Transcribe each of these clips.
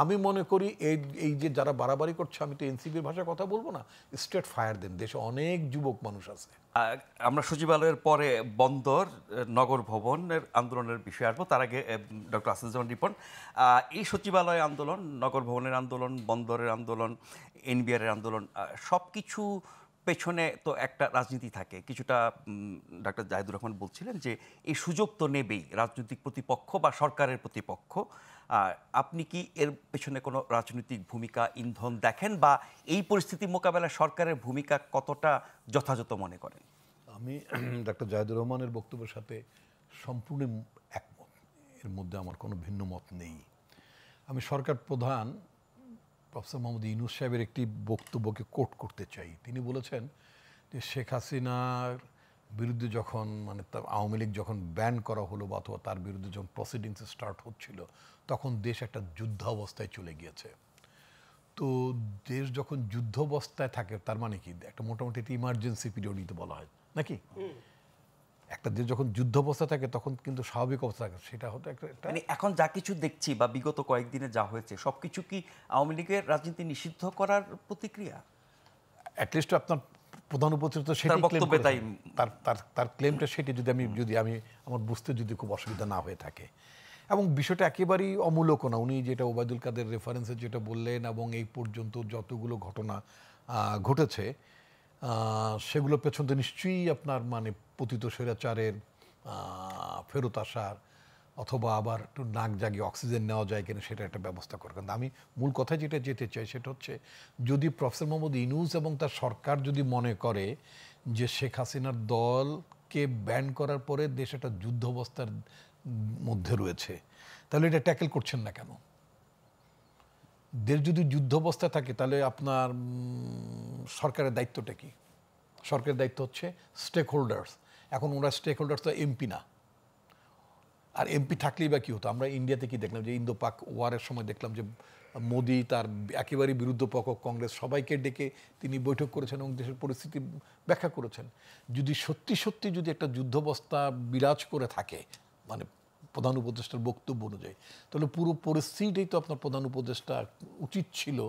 আমি মনে করি এই যে যারা বাড়াবাড়ি করছে, আমি তো এনসিপির ভাষায় কথা বলবো না, স্ট্রেট ফায়ার দেন, দেশে অনেক যুবক মানুষ আছে। আমরা সচিবালয়ের পরে বন্দর নগর ভবনের আন্দোলনের বিষয়ে আসবো, তার আগে ডক্টর আসাদুজ্জামান রিপন, এই সচিবালয় আন্দোলন, নগর ভবনের আন্দোলন, বন্দরের আন্দোলন, এনবিআরের আন্দোলন, সব কিছু পেছনে তো একটা রাজনীতি থাকে কিছুটা। ডাক্তার জাহিদুর রহমান বলছিলেন যে এই সুযোগ তো নেবেই রাজনৈতিক প্রতিপক্ষ বা সরকারের প্রতিপক্ষ। আপনি কি এর পেছনে কোনো রাজনৈতিক ভূমিকা ইন্ধন দেখেন, বা এই পরিস্থিতি মোকাবেলায় সরকারের ভূমিকা কতটা যথাযথ মনে করেন? আমি ডাক্তার জাহিদুর রহমানের বক্তব্যের সাথে সম্পূর্ণ একমত, এর মধ্যে আমার কোনো ভিন্ন মত নেই। আমি সরকার প্রধান প্রফেসর মোহাম্মদ ইউনূস সাহেবের একটি বক্তব্যকে কোট করতে চাই। তিনি বলেছেন যে শেখ হাসিনার বিরুদ্ধে যখন মানে আওয়ামী লীগ যখন ব্যান করা হলো বা অথবা তার বিরুদ্ধে যখন প্রসিডিংস স্টার্ট হচ্ছিল, তখন দেশ একটা যুদ্ধাবস্থায় চলে গিয়েছে। তো দেশ যখন যুদ্ধাবস্থায় থাকে তার মানে কি, একটা মোটামুটি একটা ইমার্জেন্সি পিরিয়ডই তো বলা হয় নাকি? একটা দেশ যখন যুদ্ধাবস্থা থাকে তখন কিন্তু স্বাভাবিক অবস্থা থাকে, সেটা হতো একটা মানে এখন যা কিছু দেখছি বা বিগত কয়েকদিনে যা হয়েছে সবকিছু কি আওয়ামী লীগের রাজনীতি নিষিদ্ধ করার প্রতিক্রিয়া? অ্যাটলিস্ট আপনার প্রধান উপদেষ্টা সেটাই তার ক্লেম বক্তব্যে তাই। করেছেন। তার ক্লেমটা সেটি যদি আমি আমার বুঝতে যদি খুব অসুবিধা না হয়ে থাকে, এবং বিষয়টা একেবারেই অমূলকও না। উনি যেটা ওবায়দুল কাদের রেফারেন্সে যেটা বললেন, এবং এই পর্যন্ত যতগুলো ঘটনা ঘটেছে সেগুলোর পেছন তো নিশ্চয়ই আপনার মানে পতিত স্বৈরাচারের ফেরত আসার, অথবা আবার একটু নাক জাগিয়ে অক্সিজেন নেওয়া যায় কিনা সেটা একটা ব্যবস্থা করে। কিন্তু আমি মূল কথায় যেটা যেতে চাই সেটা হচ্ছে, যদি প্রফেসর মোহাম্মদ ইউনূস এবং তার সরকার যদি মনে করে যে শেখ হাসিনার দলকে ব্যান করার পরে দেশ একটা যুদ্ধাবস্থার মধ্যে রয়েছে, তাহলে এটা ট্যাকেল করছেন না কেন? দেশ যদি যুদ্ধাবস্থা থাকে তাহলে আপনার সরকারের দায়িত্বটা কি? সরকারের দায়িত্ব হচ্ছে স্টেক হোল্ডার্স। এখন ওরা স্টেক হোল্ডার্স তো এমপি না। আর এমপি থাকলেই বা কী হতো? আমরা ইন্ডিয়াতে কি দেখলাম, যে ইন্দো পাক ওয়ারের সময় দেখলাম যে মোদি তার একেবারেই বিরুদ্ধ পক্ষ কংগ্রেস সবাইকে ডেকে তিনি বৈঠক করেছেন এবং দেশের পরিস্থিতি ব্যাখ্যা করেছেন। যদি সত্যি সত্যি যদি একটা যুদ্ধাবস্থা বিরাজ করে থাকে, মানে প্রধান উপদেষ্টার বক্তব্য অনুযায়ী, তাহলে পুরো পরিস্থিতিটাই তো আপনার প্রধান উপদেষ্টা উচিত ছিল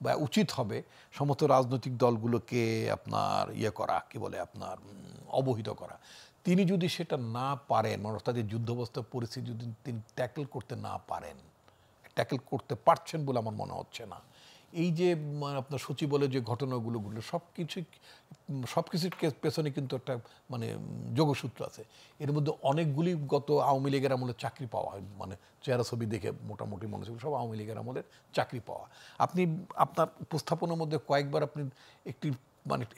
বা উচিত হবে সমস্ত রাজনৈতিক দলগুলোকে আপনার করা, কি বলে আপনার অবহিত করা। তিনি যদি সেটা না পারেন, অর্থাৎ এই যুদ্ধাবস্থার পরিস্থিতি যদি তিনি ট্যাকেল করতে না পারেন, ট্যাকেল করতে পারছেন বলে আমার মনে হচ্ছে না। এই যে আপনার সচিবালয়ের যে ঘটনাগুলো ঘটলো সব কিছুর পেছনে কিন্তু একটা মানে যোগসূত্র আছে। এর মধ্যে অনেকগুলি গত আওয়ামী লীগের আমলে চাকরি পাওয়া, মানে চেহারা ছবি দেখে মোটামুটি মনে হচ্ছে সব আওয়ামী লীগের আমলের চাকরি পাওয়া। আপনি আপনার উপস্থাপনের মধ্যে কয়েকবার আপনি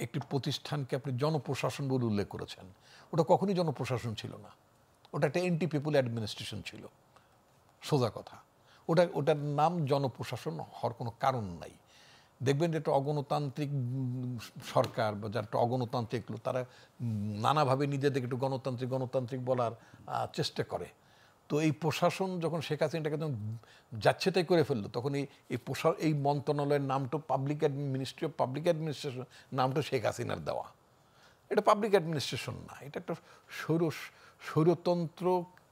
একটি প্রতিষ্ঠানকে আপনি জনপ্রশাসন বলে উল্লেখ করেছেন। ওটা কখনই জনপ্রশাসন ছিল না, ওটা একটা এন্টি পিপুল অ্যাডমিনিস্ট্রেশন ছিল, সোজা কথা। ওটার নাম জনপ্রশাসন হওয়ার কোনো কারণ নাই। দেখবেন যে একটা অগণতান্ত্রিক সরকার বা যারা একটা অগণতান্ত্রিক লোক, তারা নানাভাবে নিজেদেরকে একটু গণতান্ত্রিক বলার চেষ্টা করে। তো এই প্রশাসন যখন শেখ হাসিনাটাকে যখন যাচ্ছে তাই করে ফেললো, তখন এই মন্ত্রণালয়ের নামটা মিনিস্ট্রি অফ পাবলিক অ্যাডমিনিস্ট্রেশন নামটা শেখ হাসিনার দেওয়া। এটা পাবলিক অ্যাডমিনিস্ট্রেশন না, এটা একটা স্বৈরতন্ত্র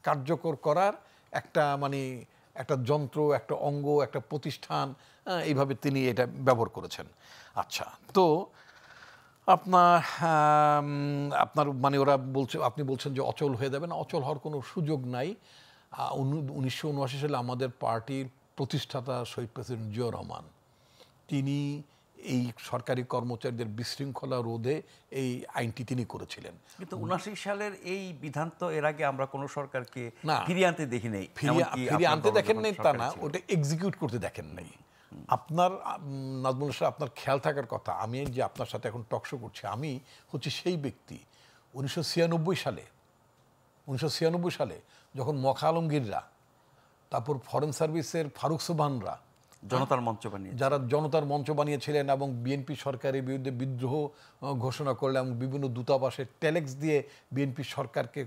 কার্যকর করার একটা মানে একটা যন্ত্র, একটা অঙ্গ, একটা প্রতিষ্ঠান, এইভাবে তিনি এটা ব্যবহার করেছেন। আচ্ছা, তো আপনার মানে ওরা বলছে, আপনি বলছেন যে অচল হয়ে যাবে না, অচল হওয়ার কোনো সুযোগ নাই। 1979 সালে আমাদের পার্টির প্রতিষ্ঠাতা শহীদ প্রেসিডেন্ট জিয়াউর রহমান, তিনি এই সরকারি কর্মচারীদের বিশৃঙ্খলা রোধে এই আইনটি তিনি করেছিলেন। কিন্তু 79 সালের এই বিধান তো এর আগে আমরা কোনো সরকারকে না, ফিরিয়ে আনতে দেখি নাই। ফিরিয়ে আনতে দেখেন নাই তা না, ওটা এক্সিকিউট করতে দেখেন নাই। আপনার নাজমুল সাহেব, আপনার খেয়াল থাকার কথা, আমি যে আপনার সাথে এখন টকশো করছি, আমি হচ্ছে সেই ব্যক্তি 1996 সালে যখন মখা আলমগীররা, তারপর ফরেন সার্ভিসের ফারুক সুবহানরা যারা জনতার মঞ্চ বানিয়েছিলেন এবং বিএনপি সরকারের বিরুদ্ধে বিদ্রোহ ঘোষণা করলেন এবং বিভিন্ন দূতাবাসে টেলেক্স দিয়ে বিএনপি সরকারকে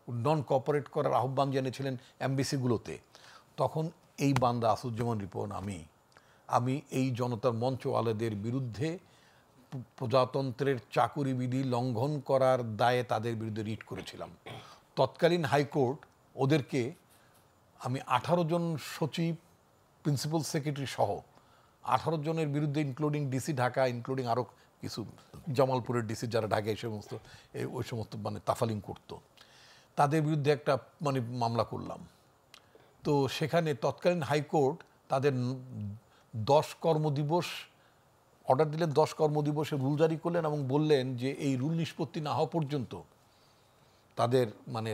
নন কোঅপারেট করার আহ্বান জানিয়েছিলেন এমবিসিগুলোতে, তখন এই বান্দা আসাদুজ্জামান রিপন আমি এই জনতার মঞ্চওয়ালাদের বিরুদ্ধে প্রজাতন্ত্রের চাকুরি বিধি লঙ্ঘন করার দায়ে তাদের বিরুদ্ধে রিট করেছিলাম। তৎকালীন হাইকোর্ট ওদেরকে, আমি 18 জন সচিব প্রিন্সিপাল সেক্রেটারি সহ 18 জনের বিরুদ্ধে, ইনক্লুডিং ডিসি ঢাকা, ইনক্লুডিং আরও কিছু জামালপুরের ডিসি যারা ঢাকায় এই সমস্ত ওই সমস্ত মানে তাফালিং করতো, তাদের বিরুদ্ধে একটা মানে মামলা করলাম। তো সেখানে তৎকালীন হাইকোর্ট তাদের 10 কর্মদিবস অর্ডার দিলেন, 10 কর্মদিবসে রুল জারি করলেন এবং বললেন যে এই রুল নিষ্পত্তি না হওয়া পর্যন্ত তাদের মানে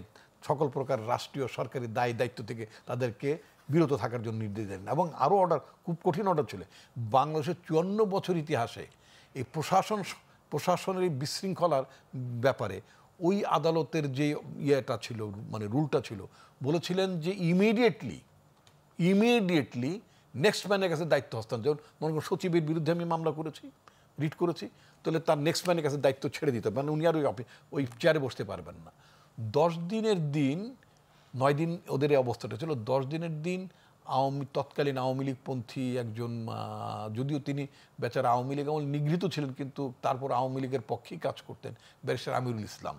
সকল প্রকার রাষ্ট্রীয় সরকারি দায়িত্ব থেকে তাদেরকে বিরত থাকার জন্য নির্দেশ দেন। এবং আরও অর্ডার, খুব কঠিন অর্ডার ছিল। বাংলাদেশের 54 বছর ইতিহাসে এই প্রশাসনের এই বিশৃঙ্খলার ব্যাপারে ওই আদালতের যে ইয়েটা ছিল, মানে রুলটা ছিল, বলেছিলেন যে ইমিডিয়েটলি নেক্সট ম্যানের কাছে দায়িত্ব হস্তান্তর। যেমন মনে করুন সচিবের বিরুদ্ধে আমি মামলা করেছি, রিট করেছি, তাহলে তার নেক্সট ম্যানের কাছে দায়িত্ব ছেড়ে দিতে হবে, মানে উনি আর ওই চেয়ারে বসতে পারবেন না। 10 দিনের দিন, 9 দিন ওদের এই অবস্থাটা ছিল। 10 দিনের দিন তৎকালীন আওয়ামী লীগপন্থী একজন, যদিও তিনি বেচারা আওয়ামী লীগ আমল নিগৃহীত ছিলেন, কিন্তু তারপর আওয়ামী লীগের পক্ষেই কাজ করতেন, ব্যারিস্টার আমিরুল ইসলাম।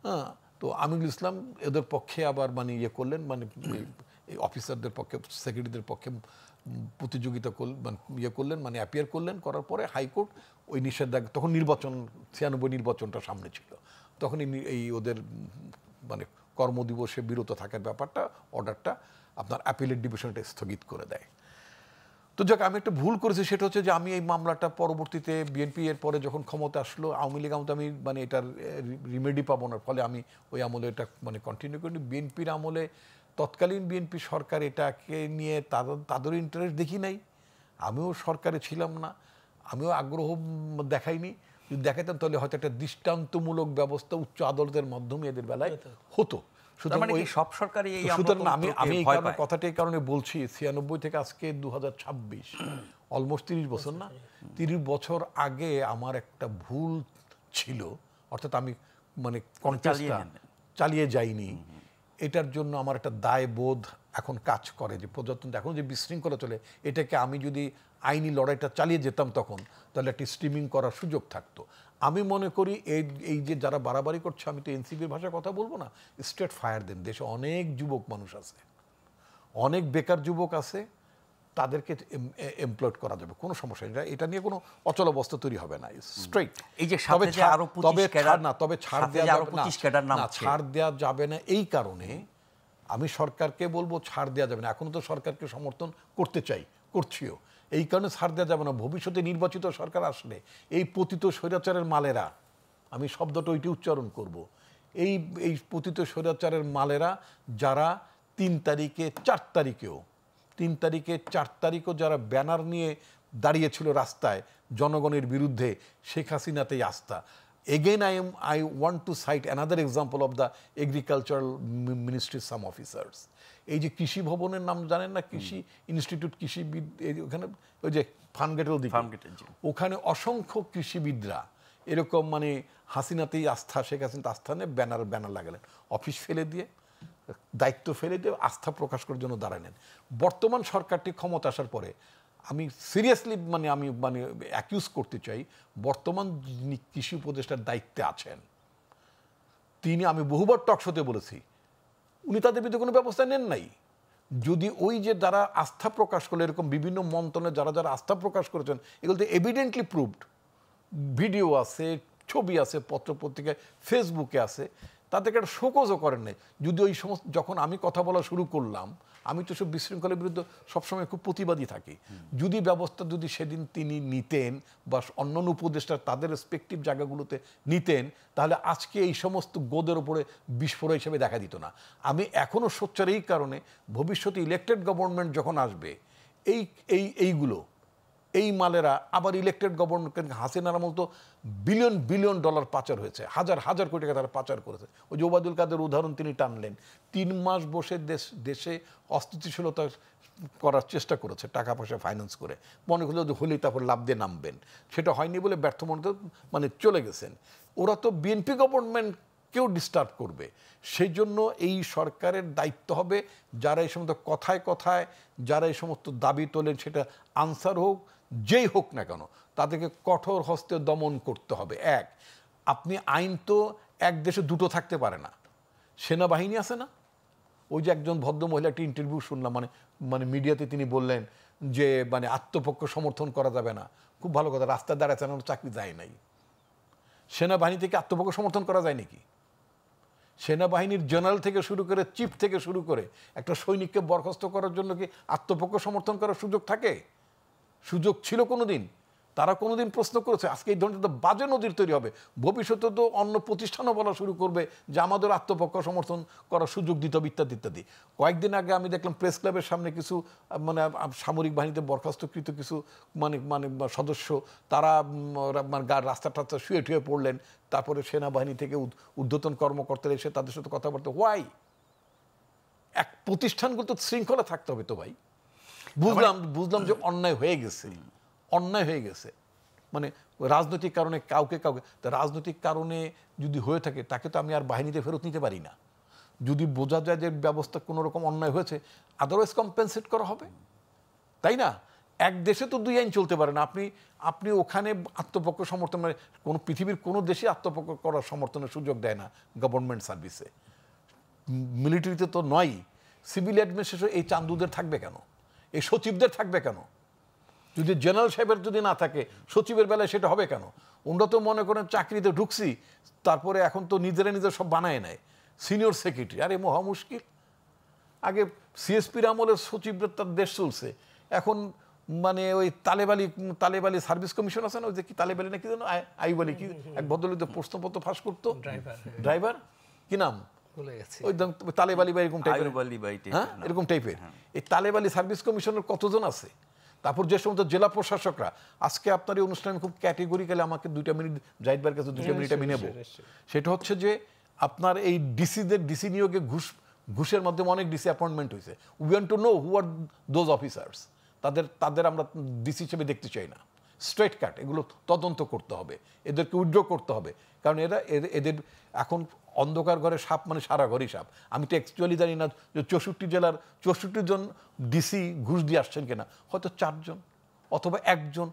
হ্যাঁ, তো আমিরুল ইসলাম এদের পক্ষে আবার মানে ইয়ে করলেন, মানে এই অফিসারদের পক্ষে, সেক্রেটারিদের পক্ষে প্রতিযোগিতা করলেন, মানে অ্যাপিয়ার করলেন। করার পরে হাইকোর্ট ওই নিষেধাজ্ঞা, তখন নির্বাচন 96 নির্বাচনটা সামনে ছিল, তখন এই ওদের মানে কর্মদিবসে বিরত থাকার ব্যাপারটা, অর্ডারটা আপনার অ্যাপিলেট ডিভিশনটা স্থগিত করে দেয়। তো যাক, আমি একটা ভুল করেছি, সেটা হচ্ছে যে আমি এই মামলাটা পরবর্তীতে বিএনপি এর পরে যখন ক্ষমতা আসলো, আওয়ামী লীগ আমলে আমি মানে এটার রিমেডি পাবো না, ফলে আমি ওই আমলে এটা মানে কন্টিনিউ করি। বিএনপির আমলে তৎকালীন বিএনপি সরকার এটাকে নিয়ে তাদের ইন্টারেস্ট দেখি নাই, আমিও সরকারে ছিলাম না, আমিও আগ্রহ দেখাইনি। যদি দেখাতাম তাহলে হয়তো একটা দৃষ্টান্তমূলক ব্যবস্থা উচ্চ আদালতের মাধ্যমে এদের বেলায় হতো। সুতরাং সব সরকারই আমি এই কারণে কথাটা এই কারণে বলছি, 96 থেকে আজকে 2026, অলমোস্ট 30 বছর না, 30 বছর আগে আমার একটা ভুল ছিল, অর্থাৎ আমি মানে কন্টেস্টটা চালিয়ে যাইনি, এটার জন্য আমার একটা দায়বোধ এখন কাজ করে, যে প্রজাতন্ত্র এখন যে বিশৃঙ্খলা চলে, এটাকে আমি যদি আইনি লড়াইটা চালিয়ে যেতাম তখন, তাহলে একটি স্ট্রিমিং করার সুযোগ থাকতো। আমি মনে করি এই যে যারা বাড়াবাড়ি করছে, আমি তো এনসিপির ভাষায় কথা বলবো না, স্ট্রেট ফায়ার দেন। দেশে অনেক যুবক মানুষ আছে, অনেক বেকার যুবক আছে, তাদেরকে এমপ্লয়েড করা যাবে, কোনো সমস্যা নেই, এটা নিয়ে কোনো অচলাবস্থা তৈরি হবে না, স্ট্রেইট। এই যে তবে ছাড় দেওয়া যাবে না এই কারণে আমি সরকারকে বলবো ছাড় দেওয়া যাবে না। এখনো তো সরকারকে সমর্থন করতে চাই, করছিও, এই কারণে ছাড় দেওয়া যাবে না। ভবিষ্যতে নির্বাচিত সরকার আসলে এই পতিত স্বৈরাচারের মালেরা, আমি শব্দটা ওইটি উচ্চারণ করব, এই পতিত স্বৈরাচারের মালেরা যারা 3 তারিখে 4 তারিখেও যারা ব্যানার নিয়ে দাঁড়িয়েছিল রাস্তায় জনগণের বিরুদ্ধে, শেখ হাসিনাতেই আস্থা। Again, I want to cite another example of the agricultural ministry, some officers. এই যে কৃষি ভবনের নাম জানেন না, কৃষি ইনস্টিটিউট, কৃষিবিদ, ওখানে ওই যে ফার্মগেটের ওদিকে, ওখানে অসংখ্য কৃষিবিদরা এরকম মানে হাসিনাতেই আস্থা, শেখ হাসিনাতে আস্থা নিয়ে ব্যানার লাগালেন, অফিস ফেলে দিয়ে, দায়িত্ব ফেলে দিয়ে আস্থা প্রকাশ করার জন্য দাঁড়ালেন। বর্তমান সরকারটি ক্ষমতা আসার পরে আমি সিরিয়াসলি আমি অ্যাকিউজ করতে চাই, বর্তমান যিনি কৃষি উপদেষ্টার দায়িত্বে আছেন, তিনি, আমি বহুবার টক শোতে বলেছি, উনি তাদের বিরুদ্ধে কোনো ব্যবস্থা নেন নাই। যদি ওই যে যারা আস্থা প্রকাশ করলো, এরকম বিভিন্ন মন্ত্রণে যারা আস্থা প্রকাশ করেছেন, এগুলো তো এভিডেন্টলি প্রুভড, ভিডিও আছে, ছবি আছে, পত্রপত্রিকায়, ফেসবুকে আছে, তাদেরকে একটা শোকজও করেন নাই। যদি ওই সমস্ত, যখন আমি কথা বলা শুরু করলাম, আমি তো সব বিশৃঙ্খলার বিরুদ্ধে সবসময় খুব প্রতিবাদী থাকি, যদি ব্যবস্থা যদি সেদিন তিনি নিতেন বা অন্যান্য উপদেষ্টা তাদের রেসপেক্টিভ জায়গাগুলোতে নিতেন, তাহলে আজকে এই সমস্ত গোদের উপরে বিস্ফোরক হিসেবে দেখা দিত না। আমি এখনও সোচ্চার এই কারণে, ভবিষ্যতে ইলেকটেড গভর্নমেন্ট যখন আসবে, এই মালেরা আবার ইলেকটেড গভর্নমেন্ট, হাসিনার আমল তো বিলিয়ন ডলার পাচার হয়েছে, হাজার কোটি টাকা তারা পাচার করেছে। ওই যে ওবায়দুল কাদের উদাহরণ তিনি টানলেন, 3 মাস বসে দেশে অস্থিতিশীলতা করার চেষ্টা করেছে, টাকা পয়সা ফাইন্যান্স করে, মনে করলো যে হলেই তারপর লাভ দিয়ে নামবেন, সেটা হয়নি বলে ব্যর্থ মনে চলে গেছেন। ওরা তো বিএনপি গভর্নমেন্ট কেউ ডিস্টার্ব করবে, সেই জন্য এই সরকারের দায়িত্ব হবে, যারা এই সমস্ত কথায় যারা এই সমস্ত দাবি তোলেন, সেটা আনসার হোক, যেই হোক না কেন, তাদেরকে কঠোর হস্তে দমন করতে হবে। আপনি আইন তো এক দেশে দুটো থাকতে পারে না, সেনাবাহিনী আছে না, ওই যে একজন ভদ্র মহিলা একটা ইন্টারভিউ শুনলাম, মানে মানে মিডিয়াতে তিনি বললেন যে মানে আত্মপক্ষ সমর্থন করা যাবে না। খুব ভালো কথা, রাস্তায় দাঁড়াচ্ছে না, চাকরি যায় নাই। সেনাবাহিনী থেকে আত্মপক্ষ সমর্থন করা যায় নাকি? সেনাবাহিনীর জেনারেল থেকে শুরু করে চিফ থেকে শুরু করে একটা সৈনিককে বরখাস্ত করার জন্য কি আত্মপক্ষ সমর্থন করার সুযোগ থাকে? সুযোগ ছিল কোনোদিন? তারা কোনোদিন প্রশ্ন করেছে? আজকে এই ধরনের তো বাজে নজির তৈরি হবে। ভবিষ্যতে তো অন্য প্রতিষ্ঠানও বলা শুরু করবে যে আমাদের আত্মপক্ষ সমর্থন করার সুযোগ দিতে হবে ইত্যাদি ইত্যাদি। কয়েকদিন আগে আমি দেখলাম প্রেস ক্লাবের সামনে কিছু মানে সামরিক বাহিনীতে বরখাস্তকৃত কিছু মানে মানে সদস্য তারা মানে রাস্তা টাস্তা শুয়ে টুয়ে পড়লেন। তারপরে সেনাবাহিনী থেকে ঊর্ধ্বতন কর্মকর্তারা এসে তাদের সাথে কথাবার্তা। হোয়াই? এক প্রতিষ্ঠানগুলো তো শৃঙ্খলা থাকতে হবে তো ভাই। বুঝলাম যে অন্যায় হয়ে গেছে, অন্যায় হয়ে গেছে, মানে রাজনৈতিক কারণে কাউকে রাজনৈতিক কারণে যদি হয়ে থাকে তাকে তো আমি আর বাহিনীতে ফেরত নিতে পারি না। যদি বোঝা যায় যে ব্যবস্থা কোনো রকম অন্যায় হয়েছে, আদারওয়াইজ কম্পেনসেট করা হবে, তাই না? এক দেশে তো দুই আইন চলতে পারে না। আপনি ওখানে আত্মপক্ষ সমর্থন, মানে কোনো পৃথিবীর কোনো দেশে আত্মপক্ষ করার সমর্থনের সুযোগ দেয় না গভর্নমেন্ট সার্ভিসে, মিলিটারিতে তো নয়। সিভিল অ্যাডমিনিস্ট্রেশন এই চান্দুদের থাকবে কেন? এই সচিবদের থাকবে কেন? যদি জেনারেল সাহেবের যদি না থাকে, সচিবের বেলায় সেটা হবে কেন? ওরা তো মনে করেন চাকরিতে ঢুকছি, তারপরে এখন তো নিজেরা সব বানায় নেয় সিনিয়র সেক্রেটারি। আরে মহা মুশকিল। আগে সিএসপির আমলের সচিবদের তার দেশ চলছে, এখন মানে ওই তালেবালি সার্ভিস কমিশন আছে না, ওই যে কি তালেবালি নাকি যেন আইবালি কি এক ভদ্রলোক প্রশ্নপত্র ফাঁস করতো, ড্রাইভার কি নাম ওই তালেবালি বা এরকম টাইপের, হ্যাঁ এরকম টাইপের। এই তালেবালি সার্ভিস কমিশনের কতজন আছে? তারপর যে সমস্ত জেলা প্রশাসকরা, আজকে আপনার এই অনুষ্ঠানে খুব ক্যাটেগরিক্যালি আমাকে 2 মিনিট জাহিদ ভাইয়ের কাছে 2 মিনিট আমি নেব। সেটা হচ্ছে যে আপনার এই ডিসি নিয়োগে ঘুষের মাধ্যমে অনেক ডিসি অ্যাপয়েন্টমেন্ট হয়েছে। We want to know who are those officers. তাদের আমরা ডিসি হিসেবে দেখতে চাই না। স্ট্রেট কাট, এগুলো তদন্ত করতে হবে, এদেরকে উইথড্র করতে হবে। কারণ এদের এখন অন্ধকার ঘরে সাপ মানে সারা ঘরই সাপ। আমি তো অ্যাকচুয়ালি জানি না যে 64 জেলার 64 জন ডিসি ঘুষ দিয়ে আসছেন কিনা, হয়তো 4 জন অথবা 1 জন,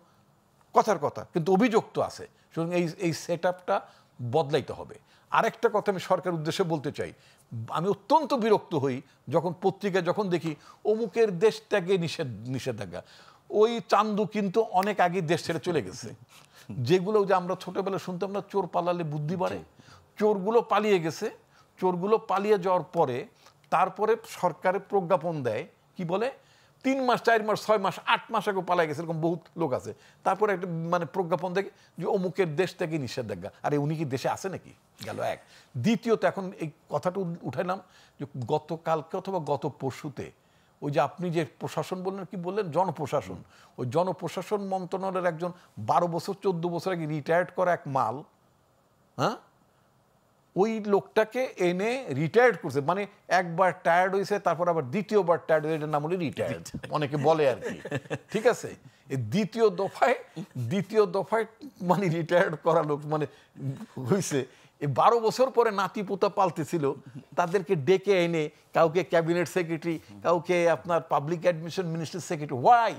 কথার কথা, কিন্তু অভিযোগ তো আছে। সুতরাং এই সেট আপটা বদলাইতে হবে। আরেকটা কথা আমি সরকারের উদ্দেশ্যে বলতে চাই, আমি অত্যন্ত বিরক্ত হই যখন পত্রিকায় যখন দেখি অমুকের দেশ ত্যাগে নিষেধাজ্ঞা। ওই চান্দু কিন্তু অনেক আগে দেশ ছেড়ে চলে গেছে। যেগুলো যে আমরা ছোটবেলায় শুনতাম না, চোর পালালে বুদ্ধি বাড়ে, চোরগুলো পালিয়ে গেছে। চোরগুলো পালিয়ে যাওয়ার পরে তারপরে সরকারের প্রজ্ঞাপন দেয়, কি বলে 3 মাস 4 মাস 6 মাস 8 মাস আগে পালাই গেছে, এরকম বহুত লোক আছে। তারপরে একটা মানে প্রজ্ঞাপন দেখে যে অমুকের দেশ থেকে নিষেধাজ্ঞা। আরে উনি কি দেশে আছে নাকি? গেল এক। দ্বিতীয়ত এখন এই কথাটা উঠাইলাম যে গতকালকে অথবা গত পরশুতে ওই যে আপনি যে প্রশাসন বললেন, কি বললেন, জনপ্রশাসন, ওই জনপ্রশাসন মন্ত্রণালয়ের একজন 12 বছর 14 বছর আগে রিটায়ার্ড করা এক মাল, হ্যাঁ, ওই লোকটাকে এনে রিটায়ার্ড করছে। মানে একবার টায়ার্ড হয়েছে, তারপর আবার দ্বিতীয়বার টায়ার্ড হয়ে, এটার নাম হলো রিটায়ার্ড, অনেকে বলে আর কি, ঠিক আছে। এই দ্বিতীয় দফায় মানে রিটায়ার্ড করা লোক মানে হয়েছে। এই 12 বছর পরে নাতি পোতা পালতেছিল, তাদেরকে ডেকে এনে কাউকে ক্যাবিনেট সেক্রেটারি, কাউকে আপনার public administration ministry secretary. Why?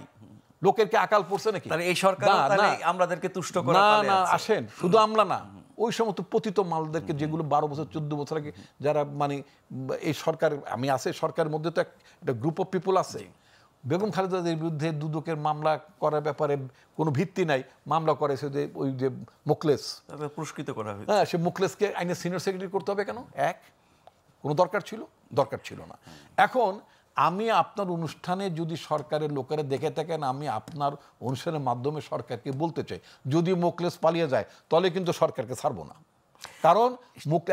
লোকের কি আকাল পড়ছে নাকি? এই সরকার আমাদেরকে তুষ্ট করা না আসেন, শুধু আমলা না, ওই সমস্ত পতিত মালদেরকে যেগুলো 12 বছর 14 বছর আগে যারা মানে এই সরকার, আমি আছে সরকারের মধ্যে তো একটা গ্রুপ অফ পিপল আছে। বেগম খালেদার বিরুদ্ধে দুদকের মামলা করার ব্যাপারে কোনো ভিত্তি নাই, মামলা করেছে যে ওই যে মুখলেস, পুরস্কৃত করা হয়েছে। হ্যাঁ, সে মুখলেসকে আইনের সিনিয়র সেক্রেটারি করতে হবে কেন? কোনো দরকার ছিল না। এখন আমি আপনার অনুষ্ঠানে যদি সরকারের লোকেরা দেখে থাকেন, আমি আপনার অনুষ্ঠানের মাধ্যমে সরকারকে বলতে চাই, যদি মুখলেস পালিয়ে যায় তাহলে কিন্তু সরকারকে ছাড়বো না। কারণ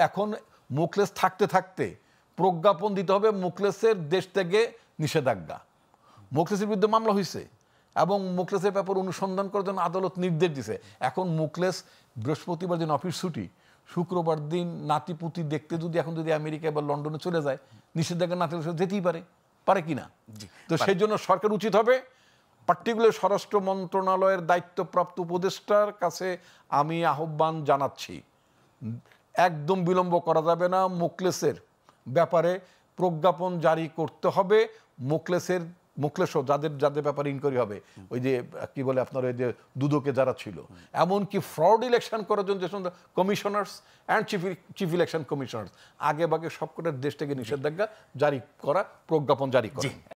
এখন মুখলেস থাকতে প্রজ্ঞাপন দিতে হবে মুখলেসের দেশ থেকে নিষেধাজ্ঞা। মুখলেসের বিরুদ্ধে মামলা হয়েছে এবং মুখলেসের ব্যাপার অনুসন্ধান করার জন্য আদালত নির্দেশ দিছে। এখন মুখলেস বৃহস্পতিবার দিন অফিস ছুটি, শুক্রবার দিন নাতিপুতি দেখতে যদি এখন যদি আমেরিকা বা লন্ডনে চলে যায়, নিষেধাজ্ঞা না থাকলে যেতেই পারে কিনা? তো সেই জন্য সরকার উচিত হবে, পার্টিকুলার স্বরাষ্ট্র মন্ত্রণালয়ের দায়িত্বপ্রাপ্ত উপদেষ্টার কাছে আমি আহ্বান জানাচ্ছি, একদম বিলম্ব করা যাবে না। মুখলেসের ব্যাপারে প্রজ্ঞাপন জারি করতে হবে। মুখলেসের মুখলেস যাদের যাদের ব্যাপারে ইনকোয়ারি হবে, ওই যে কি বলে আপনার ওই যে দুদকে যারা ছিল, এমনকি ফ্রড ইলেকশন করার জন্য যে commissioners and chief election commissioners আগে বাগে সবকটা দেশ থেকে নিষেধাজ্ঞা জারি করা, প্রজ্ঞাপন জারি করা।